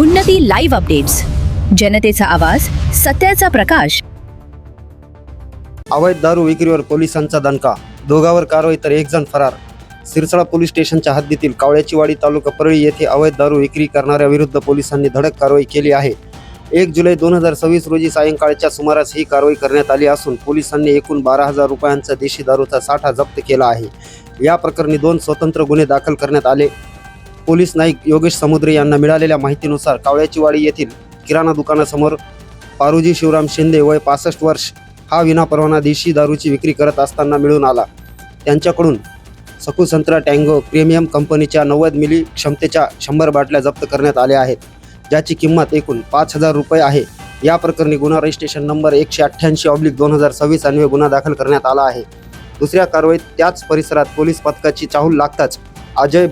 उन्नती live updates, जनतेचा आवाज, सत्याचा प्रकाश. अवैध दारू विक्रीवर पोलिसांचा दणका, दोघांवर कारवाई तर एक जण फरार. सिरसाळा पोलीस स्टेशनच्या हद्दीतील कावळ्याचीवाडी तालुका परळी येथे अवैध दारू विक्री करणाऱ्या विरुद्ध पोलिसांनी धडक कारवाई केली आहे. 1 जुलै 2026 रोजी सायंकाळच्या सुमारास ही कारवाई करण्यात आली असून पोलिसांनी एकूण 12,000 रुपयांचा देशी दारूचा साठा जप्त केला आहे. या प्रकरणी 2 स्वतंत्र गुन्हे दाखल करण्यात आले. पोलीस नाईक योगेश समुद्रे यांना मिळालेल्या माहितीनुसार कावळ्याचीवाडी येथील किराणा दुकानासमोर पारुजी शिवराम शिंदे वय 65 वर्ष हा विनापरवाना देशी दारूची विक्री करत असताना मिळून आला. त्यांच्याकडून सकू संत्रा टँगो प्रीमियम कंपनीच्या 90 मिली क्षमतेच्या 100 बाटल्या जप्त करण्यात आल्या आहेत, ज्याची किंमत एकूण 5,000 रुपये आहे. या प्रकरणी गुन्हा रजिस्ट्रेशन नंबर 188/2026 अन्वये गुन्हा दाखल करण्यात आला आहे. दुसऱ्या कारवाईत त्याच परिसरात पोलीस पथकाची चाहूल लागताच अजय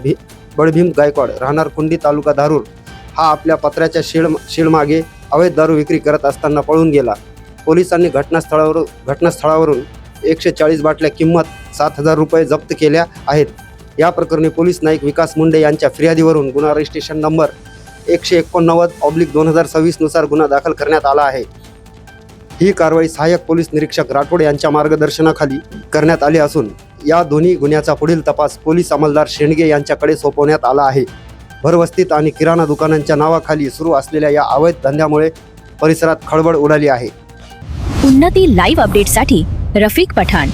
बळभीम गायकवाड राहणार कुंडी तालुका धारूर हा आपल्या पत्र्याच्या शेडमागे अवैध दारू विक्री करत असताना पळून गेला. पोलिसांनी घटनास्थळावरून 140 बाटल्या किंमत 7,000 रुपये जप्त केल्या आहेत. या प्रकरणी पोलीस नाईक विकास मुंडे यांच्या फिर्यादीवरून गुन्हा रजिस्ट्रेशन नंबर 189/2026 नुसार गुन्हा दाखल करण्यात आला आहे. ही कारवाई सहाय्यक पोलीस निरीक्षक राठोड यांच्या मार्गदर्शनाखाली करण्यात आली असून या दोन्ही गुन्ह्याचा पुढील तपास पोलीस अंमलदार शेंडगे यांच्याकडे सोपवण्यात आला आहे. भरवस्तीत आणि किराणा दुकानांच्या नावाखाली सुरू असलेल्या या अवैध धंद्यामुळे परिसरात खळबळ उडाली आहे. उन्नती लाईव्ह अपडेट्ससाठी रफिक पठाण.